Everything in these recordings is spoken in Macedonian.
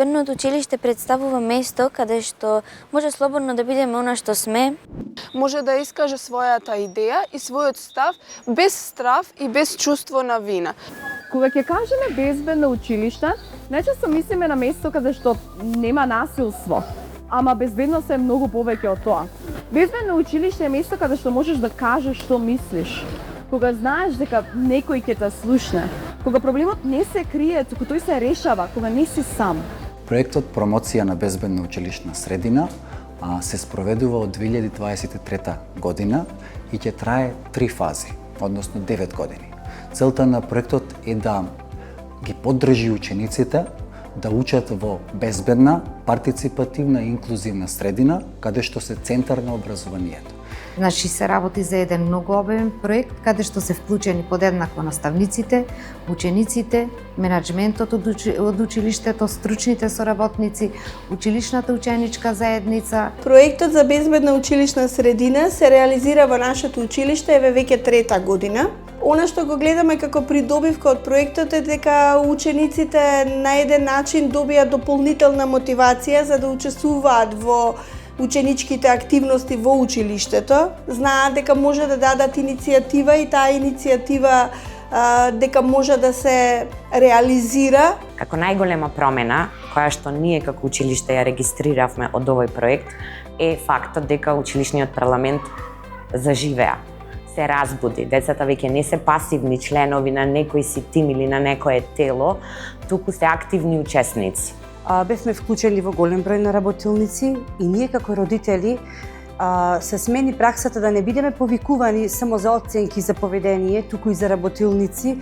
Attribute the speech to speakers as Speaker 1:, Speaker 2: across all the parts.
Speaker 1: Безбедното училиште представува место каде што може слободно да бидеме она што сме.
Speaker 2: Може да искаже својата идеја и својот став без страв и без чувство на вина.
Speaker 3: Кога ќе кажеме безбедно училиште, најчесто мислиме на место каде што нема насилство. Ама безбедност е многу повеќе од тоа. Безбедно училиште е место каде што можеш да кажеш што мислиш. Кога знаеш дека некој ќе те слушне. Кога проблемот не се крие, туку тој се решава, кога не си сам.
Speaker 4: Проектот Промоција на безбедна училишна средина се спроведува од 2023 година и ќе трае 3 фази, односно 9 години. Целта на проектот е да ги поддржи учениците да учат во безбедна, партиципативна и инклузивна средина, каде што се центар на образованието.
Speaker 5: Значи се работи за еден многу обемен проект, каде што се вклучени подеднакво наставниците, учениците, менаџментот од училиштето, стручните соработници, училишната ученичка заедница.
Speaker 6: Проектот за безбедна училишна средина се реализира во нашето училиште еве веќе 3-та година. Она што го гледаме како придобивка од проектот е дека учениците на еден начин добија дополнителна мотивација за да учествуваат во ученичките активности во училиштето. Знаат дека може да дадат иницијатива и таа иницијатива дека може да се реализира.
Speaker 7: Како најголема промена, која што ние како училиште ја регистриравме од овој проект, е фактот дека училишниот парламент заживеа. Се разбуди. Децата веќе не се пасивни членови на некој си тим или на некое тело, туку се активни учесници.
Speaker 8: Бевме вклучени во голем број на работилници и ние како родители се смени праксата да не бидеме повикувани само за оценки за поведение, туку и за работилници,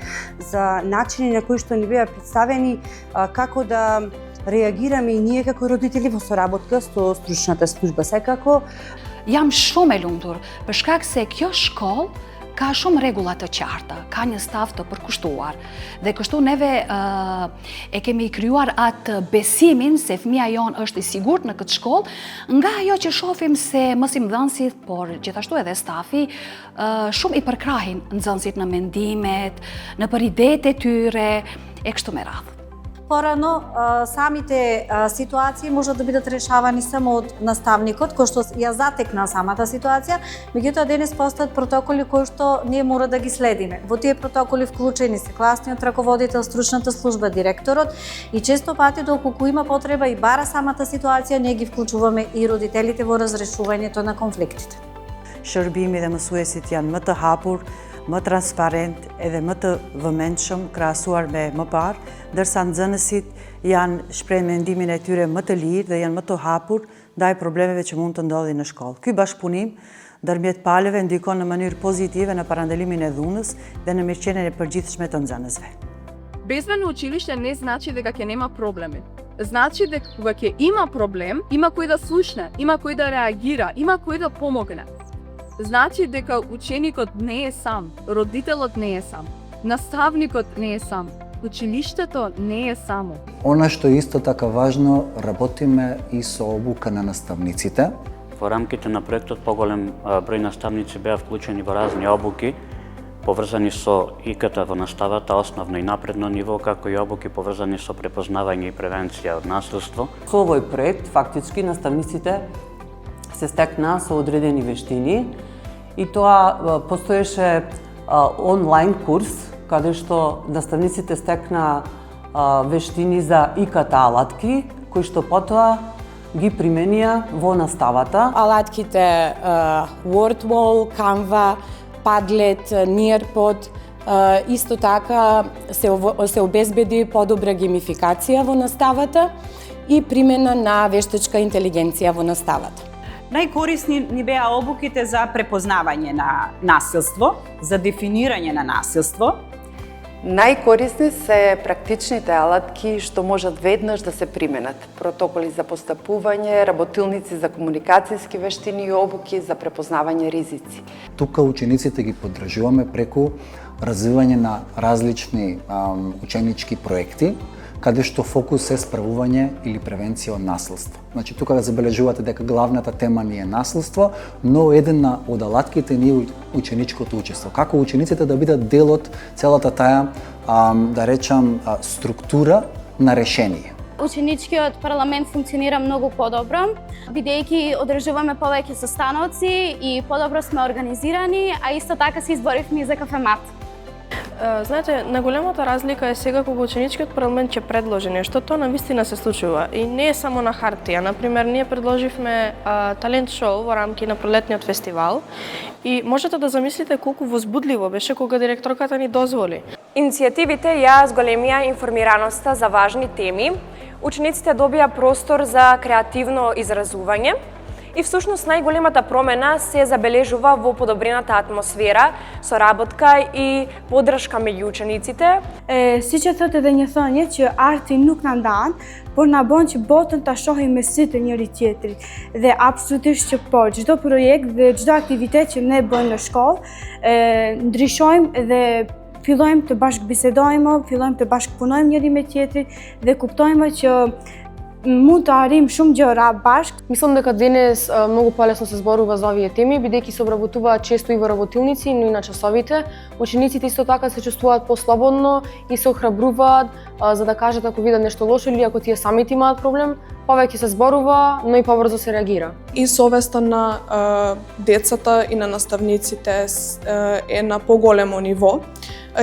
Speaker 8: за начини на кои што ни беа представени како да реагираме и ние како родители во соработка со стручната служба. Секако
Speaker 9: Jam shumë e lumtur për shkak se kjo shkollë ka shumë rregulla të qarta, ka një staf të përkushtuar. Dhe kështu neve e kemi krijuar atë besimin se fëmia jon është i sigurt në këtë shkollë, nga ajo që shohim se mësimdhënësit, por gjithashtu edhe stafi, shumë i përkrahin nxënësit në mendimet, në për idetë e tyre, e kështu me radhë.
Speaker 5: Порано, самите ситуации можат да бидат решавани само од наставникот, кој што ја затекна самата ситуација, меѓутоа денес постојат протоколи кои што ние мора да ги следиме. Во тие протоколи вклучени се класниот раководител, стручната служба, директорот и често пати доколку има потреба и бара самата ситуација, ние ги вклучуваме и родителите во разрешувањето на конфликтите.
Speaker 8: Shërbimi dhe mësuesit janë më të hapur, më transparent edhe më të vëmendshëm krahasuar me më parë, ndërsa nxënësit janë shpreh mendimin e tyre më të lirë dhe janë më të hapur ndaj problemeve që mund të ndodhin në shkollë. Ky bashkëpunim ndërmjet palëve ndikon në mënyrë pozitive në parandalimin e dhunës dhe në mirëqenien e përgjithshme të nxënësve.
Speaker 3: Безбедно училиште не значи дека ќе нема проблеми. Значи дека кога ќе има проблем, има кој да слушне, има кој да реагира, има кој да помогне. Значи дека ученикот не е сам, родителот не е сам, наставникот не е сам, училиштето не е само.
Speaker 4: Она што е исто така важно, работиме и со обука на наставниците.
Speaker 10: Во рамките на проектот поголем број наставници беа вклучени во разни обуки, поврзани со ИКТ во наставата, основно и напредно ниво, како и обуки поврзани со препознавање и превенција од насилство.
Speaker 11: Со овој проект, фактички, наставниците се стекнаа со одредени вештини и тоа постоеше онлайн курс, каде што наставниците стекнаа вештини за ИКТ алатки, кои што потоа ги применија во наставата.
Speaker 12: Алатките WordWall, Canva, Padlet, Nearpod, исто така се обезбеди подобра геймификација во наставата и примена на вештачка интелигенција во наставата.
Speaker 13: Најкорисни ни беа обуките за препознавање на насилство, за дефинирање на насилство.
Speaker 14: Најкорисни се практичните алатки што можат веднаш да се применат. Протоколи за постапување, работилници за комуникацијски вештини и обуки за препознавање ризици.
Speaker 4: Тука учениците ги поддржуваме преку развивање на различни ученички проекти, каде што фокус е справување или превенција од насилство. Значи, тука да забележувате дека главната тема ни е насилство, но една од алатките ни е ученичкото учество. Како учениците да бидат дел од целата таа, да речам, структура на решение.
Speaker 15: Ученичкиот парламент функционира многу подобро, бидејќи одржуваме повеќе состаноци и подобро сме организирани, а исто така се изборивме и за кафемат.
Speaker 16: Знаете, најголемата разлика е сега кога ученичкиот парламент ќе предложи нешто, тоа навистина се случува и не е само на хартија. Например, ние предложивме талент шоу во рамки на пролетниот фестивал и можете да замислите колку возбудливо беше кога директорката ни дозволи.
Speaker 17: Иницијативите ја зголемија информираноста за важни теми, учениците добија простор за креативно изразување и всушност најголемата промена се забележува во подобрената атмосфера, соработка и поддршка меѓу учениците.
Speaker 18: Si që thotë edhe një thënie që arti nuk na ndan, por na bën që botën ta shohim me sy të njëri tjetrit. Dhe absolutisht që po, çdo projekt dhe çdo aktivitet që ne bëjmë në shkollë, ndryshojmë dhe fillojmë të bashkëbisedojmë, fillojmë të bashkëpunojmë njëri me tjetrin dhe kuptojmë që mund të arrim shumë gjëra bashk.
Speaker 19: Мислам дека денес многу полесно се зборува за овие теми, бидејќи се обработуваат често и во работилници, но и на часовите. Учениците исто така се чувствуваат послободно и се охрабруваат за да кажат ако видат нешто лошо или ако тие самите имаат проблем, повеќе се зборува, но и побрзо се реагира.
Speaker 20: И совеста на децата и на наставниците е на поголемо ниво.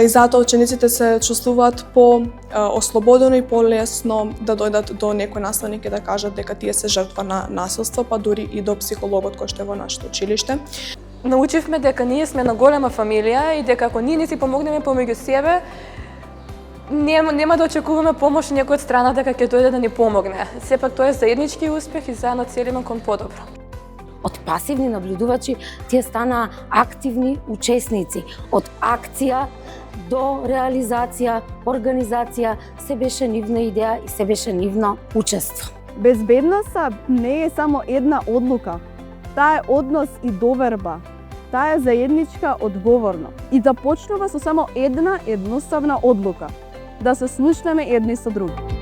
Speaker 20: И затоа учениците се чувствуваат по-ослободено и по-лесно да дојдат до некој наставник и да кажат дека тие се жртва на насилство, па дури и до психологот кој што е во нашето училиште.
Speaker 21: Научивме дека ние сме на голема фамилија и дека ако ние не си помогнеме помеѓу себе, нема да очекуваме помош некој од страна дека ќе дојде да ни помогне. Сепак тоа е заеднички успех и заедно целиме кон подобро.
Speaker 22: Од пасивни наблюдувачи тие стана активни учесници. Од акција до реализација, организација, се беше нивна идеја и се беше нивно учество.
Speaker 3: Безбедноста не е само една одлука. Таа е однос и доверба. Таа е заедничка одговорно. И да почнува со само една едноставна одлука. Да се слушнеме едни со други.